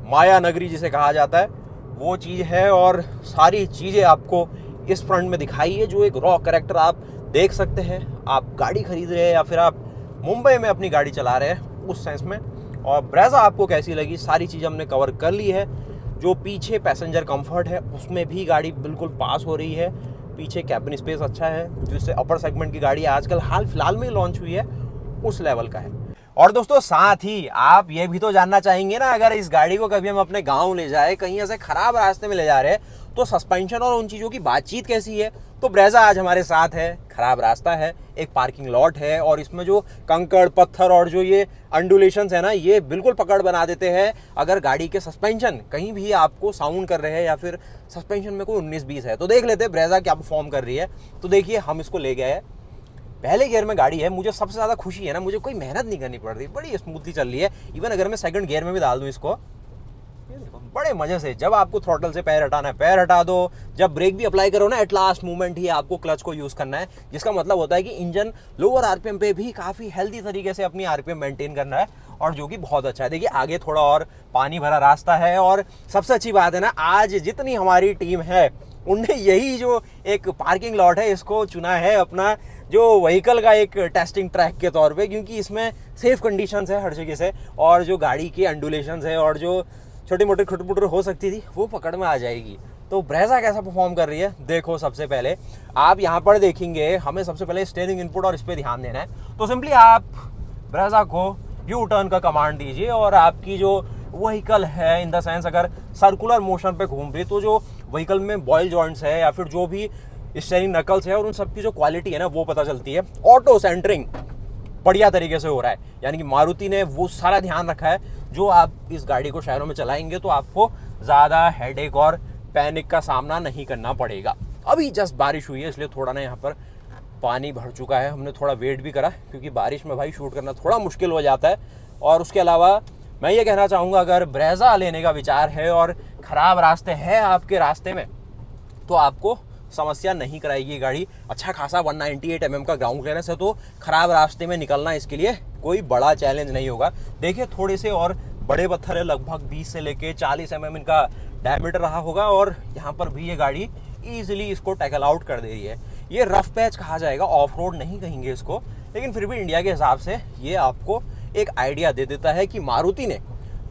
माया नगरी जिसे कहा जाता है वो चीज़ है। और सारी चीज़ें आपको इस फ्रंट में दिखाई है, जो एक रॉ कैरेक्टर आप देख सकते हैं। आप गाड़ी खरीद रहे हैं या फिर आप मुंबई में अपनी गाड़ी चला रहे हैं उस सेंस में। और ब्रेजा आपको कैसी लगी, सारी चीज़ हमने कवर कर ली है। जो पीछे पैसेंजर कंफर्ट है उसमें भी गाड़ी बिल्कुल पास हो रही है। पीछे कैबिन स्पेस अच्छा है, जिससे अपर सेगमेंट की गाड़ी आजकल हाल फिलहाल में लॉन्च हुई है उस लेवल का है। और दोस्तों साथ ही आप ये भी तो जानना चाहेंगे ना, अगर इस गाड़ी को कभी हम अपने गांव ले जाए, कहीं ऐसे खराब रास्ते में ले जा रहे हैं, तो सस्पेंशन और उन चीज़ों की बातचीत कैसी है। तो ब्रेजा आज हमारे साथ है। खराब रास्ता है, एक पार्किंग लॉट है और इसमें जो कंकड़ पत्थर और जो ये अंडुलेशंस है ना, ये बिल्कुल पकड़ बना देते हैं। अगर गाड़ी के सस्पेंशन कहीं भी आपको साउंड कर रहे हैं या फिर सस्पेंशन में कोई 19-20 है, तो देख लेते हैं ब्रेजा क्या परफॉर्म कर रही है। तो देखिए, हम इसको ले गए हैं, पहले गियर में गाड़ी है। मुझे सबसे ज़्यादा खुशी है ना, मुझे कोई मेहनत नहीं करनी पड़ रही, बड़ी स्मूथली चल रही है। इवन अगर मैं सेकंड गियर में भी डाल दूँ इसको, बड़े मजे से, जब आपको थ्रॉटल से पैर हटाना है पैर हटा दो, जब ब्रेक भी अप्लाई करो ना, एट लास्ट मूवमेंट ही आपको क्लच को यूज़ करना है। जिसका मतलब होता है कि इंजन लोअर आरपीएम पे भी काफ़ी हेल्दी तरीके से अपनी आरपीएम मेंटेन करना है, और जो कि बहुत अच्छा है। देखिए, आगे थोड़ा और पानी भरा रास्ता है। और सबसे अच्छी बात है ना, आज जितनी हमारी टीम है उनने यही जो एक पार्किंग लॉट है इसको चुना है अपना जो व्हीकल का एक टेस्टिंग ट्रैक के तौर पे, क्योंकि इसमें सेफ कंडीशंस है हर जगह से, और जो गाड़ी के अंडुलेशंस है और जो छोटी मोटी खुटपुटर हो सकती थी वो पकड़ में आ जाएगी। तो ब्रेजा कैसा परफॉर्म कर रही है देखो। सबसे पहले आप यहाँ पर देखेंगे, हमें सबसे पहले स्टीयरिंग इनपुट और इस पर ध्यान देना है। तो सिंपली आप ब्रेजा को यू टर्न का कमांड दीजिए और आपकी जो व्हीकल है, इन द सेंस अगर सर्कुलर मोशन पे घूम रही, तो जो व्हीकल में बॉयल जॉइंट्स है या फिर जो भी स्टीयरिंग नकल्स है और उन सब की जो क्वालिटी है ना, वो पता चलती है। ऑटो सेंटरिंग बढ़िया तरीके से हो रहा है, यानी कि मारुति ने वो सारा ध्यान रखा है। जो आप इस गाड़ी को शहरों में चलाएंगे तो आपको ज़्यादा हेडेक और पैनिक का सामना नहीं करना पड़ेगा। अभी जस्ट बारिश हुई है, इसलिए थोड़ा ना यहाँ पर पानी भर चुका है। हमने थोड़ा वेट भी करा, क्योंकि बारिश में भाई शूट करना थोड़ा मुश्किल हो जाता है। और उसके अलावा मैं ये कहना चाहूँगा, अगर ब्रेजा लेने का विचार है और ख़राब रास्ते हैं आपके रास्ते में, तो आपको समस्या नहीं कराएगी गाड़ी। अच्छा खासा 198 mm का ग्राउंड क्लियरेंस है, तो खराब रास्ते में निकलना इसके लिए कोई बड़ा चैलेंज नहीं होगा। देखिए, थोड़े से और बड़े पत्थर है, लगभग 20 से लेके 40 mm इनका डायमीटर रहा होगा, और यहाँ पर भी ये गाड़ी ईजिली इसको टैकल आउट कर दे रही है। ये रफ पैच कहा जाएगा, ऑफ रोड नहीं कहेंगे इसको, लेकिन फिर भी इंडिया के हिसाब से ये आपको एक आइडिया दे देता है कि मारुति ने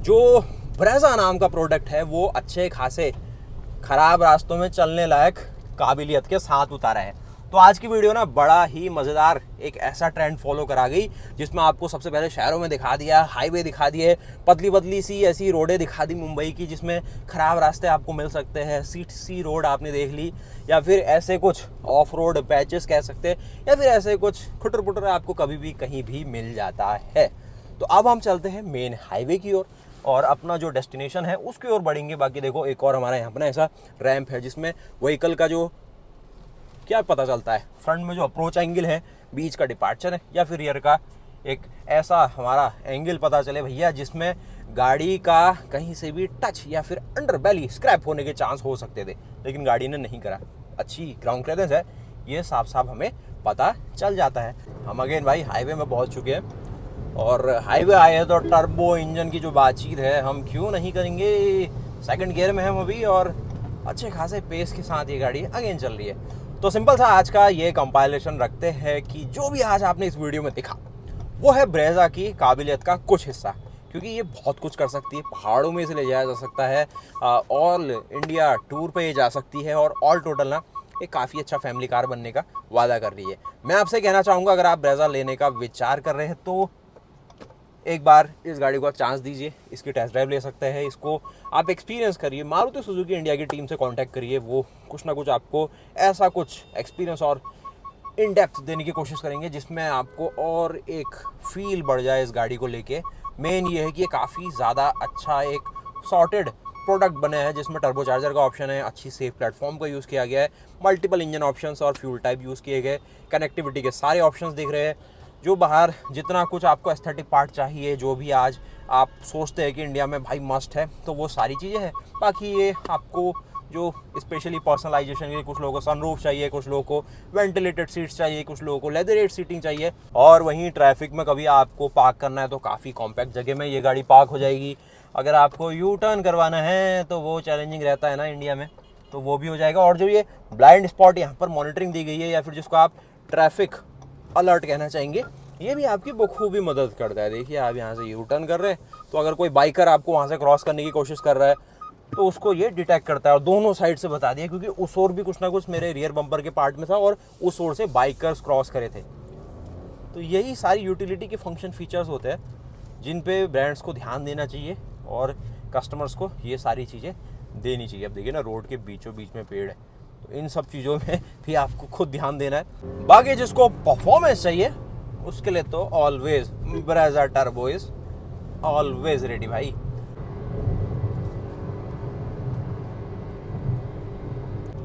जो ब्रेजा नाम का प्रोडक्ट है वो अच्छे खासे खराब रास्तों में चलने लायक काबिलियत के साथ उतारा है। तो आज की वीडियो ना बड़ा ही मज़ेदार एक ऐसा ट्रेंड फॉलो करा गई, जिसमें आपको सबसे पहले शहरों में दिखा दिया, हाईवे दिखा दिए, पतली पतली सी ऐसी रोडें दिखा दी मुंबई की जिसमें खराब रास्ते आपको मिल सकते हैं। सी रोड आपने देख ली, या फिर ऐसे कुछ ऑफ रोड पैचेस कह सकते हैं, या फिर ऐसे कुछ खुटर पुटर आपको कभी भी कहीं भी मिल जाता है। तो अब हम चलते हैं मेन हाईवे की ओर और अपना जो डेस्टिनेशन है उसकी ओर बढ़ेंगे। बाकी देखो, एक और हमारा यहाँ पर ऐसा रैंप है जिसमें व्हीकल का जो क्या पता चलता है, फ्रंट में जो अप्रोच एंगल है, बीच का डिपार्चर है, या फिर रियर का एक ऐसा हमारा एंगल पता चले भैया, जिसमें गाड़ी का कहीं से भी टच या फिर अंडर बेली स्क्रैप होने के चांस हो सकते थे, लेकिन गाड़ी ने नहीं करा। अच्छी ग्राउंड क्लियरेंस है, ये साफ साफ हमें पता चल जाता है। हम अगेन भाई हाईवे में पहुंच चुके हैं, और हाईवे आए हैं तो टर्बो इंजन की जो बातचीत है हम क्यों नहीं करेंगे। सेकंड गियर में हम अभी, और अच्छे खासे पेस के साथ ये गाड़ी अगेन चल रही है। तो सिंपल सा आज का ये कंपाइलेशन रखते हैं कि जो भी आज आपने इस वीडियो में देखा वो है ब्रेजा की काबिलियत का कुछ हिस्सा, क्योंकि ये बहुत कुछ कर सकती है। पहाड़ों में इसे ले जाया जा सकता है, ऑल इंडिया टूर पे ये जा सकती है, और ऑल टोटल ना एक काफ़ी अच्छा फैमिली कार बनने का वादा कर रही है। मैं आपसे कहना चाहूँगा, अगर आप ब्रेजा लेने का विचार कर रहे हैं तो एक बार इस गाड़ी को चांस दीजिए, इसकी टेस्ट ड्राइव ले सकते हैं, इसको आप एक्सपीरियंस करिए। मारुति सुजुकी इंडिया की टीम से कांटेक्ट करिए, वो कुछ ना कुछ आपको ऐसा कुछ एक्सपीरियंस और इन डेप्थ देने की कोशिश करेंगे, जिसमें आपको और एक फील बढ़ जाए इस गाड़ी को लेके। मेन ये है कि ये काफ़ी ज़्यादा अच्छा एक सॉर्टेड प्रोडक्ट बने हैं, जिसमें टर्बो चार्जर का ऑप्शन है, अच्छी सेफ प्लेटफॉर्म का यूज़ किया गया है, मल्टीपल इंजन ऑप्शंस और फ्यूल टाइप यूज़ किए गए, कनेक्टिविटी के सारे ऑप्शंस दिख रहे हैं। जो बाहर जितना कुछ आपको एस्थेटिक पार्ट चाहिए, जो भी आज आप सोचते हैं कि इंडिया में भाई मस्ट है, तो वो सारी चीज़ें हैं। बाकी ये आपको जो स्पेशली पर्सनलाइजेशन के लिए कुछ लोगों को सनरूफ चाहिए, कुछ लोगों को वेंटिलेटेड सीट्स चाहिए, कुछ लोगों को लेदरेट सीटिंग चाहिए, और वहीं ट्रैफिक में कभी आपको पार्क करना है तो काफ़ी कॉम्पैक्ट जगह में ये गाड़ी पार्क हो जाएगी। अगर आपको यू टर्न करवाना है तो वो चैलेंजिंग रहता है ना इंडिया में, तो वो भी हो जाएगा। और जो ये ब्लाइंड स्पॉट यहाँ पर मॉनिटरिंग दी गई है, या फिर जिसको आप ट्रैफिक अलर्ट कहना चाहेंगे, ये भी आपकी बखूबी मदद करता है। देखिए आप यहाँ से यू टर्न कर रहे हैं, तो अगर कोई बाइकर आपको वहाँ से क्रॉस करने की कोशिश कर रहा है तो उसको ये डिटेक्ट करता है और दोनों साइड से बता दिया, क्योंकि उस ओर भी कुछ ना कुछ मेरे रियर बम्पर के पार्ट में था और उस ओर से बाइकर्स क्रॉस करे थे। तो यही सारी यूटिलिटी के फंक्शन फीचर्स होते हैं जिन पे ब्रांड्स को ध्यान देना चाहिए और कस्टमर्स को ये सारी चीज़ें देनी चाहिए। अब देखिए ना, रोड के बीचों बीच में पेड़ है, तो इन सब चीज़ों में भी आपको खुद ध्यान देना है। बाकी जिसको परफॉर्मेंस चाहिए उसके लिए तो always Brezza turbo is always ready भाई।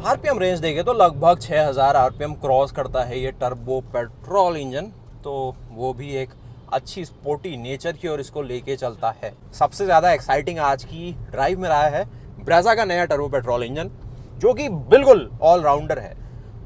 आरपीएम रेंज देखे तो लगभग 6000 आरपीएम क्रॉस करता है ये टर्बो पेट्रोल इंजन, तो वो भी एक अच्छी स्पोर्टी नेचर की और इसको लेके चलता है। सबसे ज़्यादा एक्साइटिंग आज की ड्राइव में रहा है ब्रेजा का नया टर्बो पेट्रोल इंजन, जो कि बिल्कुल ऑलराउंडर है।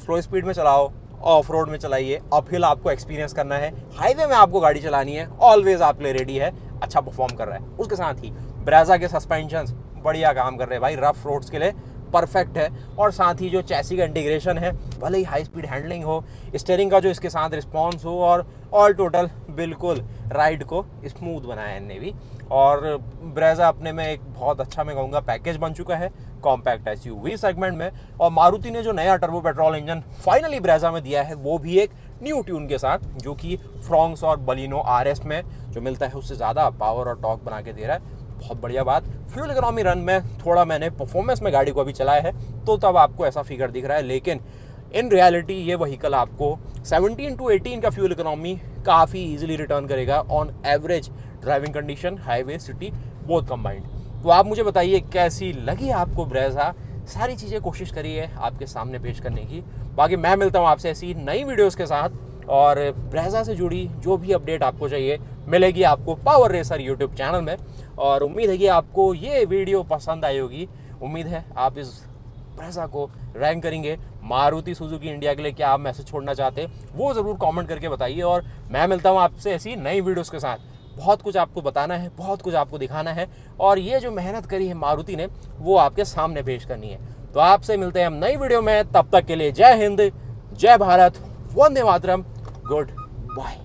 स्लो स्पीड में चलाओ, ऑफ रोड में चलाइए, अपहिल आपको एक्सपीरियंस करना है, हाईवे में आपको गाड़ी चलानी है, ऑलवेज आपके लिए रेडी है, अच्छा परफॉर्म कर रहा है। उसके साथ ही ब्रेजा के सस्पेंशंस बढ़िया काम कर रहे हैं भाई, रफ रोड्स के लिए परफेक्ट है। और साथ ही जो चैसी का इंटीग्रेशन है, भले ही हाई स्पीड हैंडलिंग हो, स्टीयरिंग का जो इसके साथ रिस्पॉन्स हो, और ऑल टोटल बिल्कुल राइड को स्मूथ बनाया इनने भी। और ब्रेजा अपने में एक बहुत अच्छा, मैं कहूँगा, पैकेज बन चुका है कॉम्पैक्ट एसयूवी सेगमेंट में। और मारुति ने जो नया turbo petrol engine finally Brezza में दिया है, वो भी एक न्यू ट्यून के साथ, जो कि फ्रॉन्क्स और बलिनो आरएस में जो मिलता है उससे ज़्यादा पावर और टॉर्क बना के दे रहा है। बहुत बढ़िया बात। फ्यूल इकोनॉमी रन में थोड़ा मैंने परफॉर्मेंस में गाड़ी को अभी चलाया है, तो तब आपको ऐसा फिगर दिख रहा है, लेकिन इन रियलिटी ये व्हीकल आपको 17 to 18 का फ्यूल इकोनॉमी काफ़ी इजीली रिटर्न करेगा on average driving condition, highway, city, both combined. तो आप मुझे बताइए कैसी लगी आपको ब्रेजा। सारी चीज़ें कोशिश करिए आपके सामने पेश करने की। बाकी मैं मिलता हूँ आपसे ऐसी नई वीडियोज़ के साथ, और ब्रेजा से जुड़ी जो भी अपडेट आपको चाहिए मिलेगी आपको पावर रेसर यूट्यूब चैनल में। और उम्मीद है कि आपको ये वीडियो पसंद आई होगी। उम्मीद है आप इस ब्रेजा को रैंक करेंगे। मारुति सुजुकी इंडिया के लिए क्या आप मैसेज छोड़ना चाहते हैं वो ज़रूर कमेंट करके बताइए, और मैं मिलता हूँ आपसे ऐसी नई वीडियोज़ के साथ। बहुत कुछ आपको बताना है, बहुत कुछ आपको दिखाना है, और ये जो मेहनत करी है मारुति ने वो आपके सामने पेश करनी है। तो आपसे मिलते हैं हम नई वीडियो में, तब तक के लिए जय हिंद, जय भारत, वंदे मातरम, गुड बाय।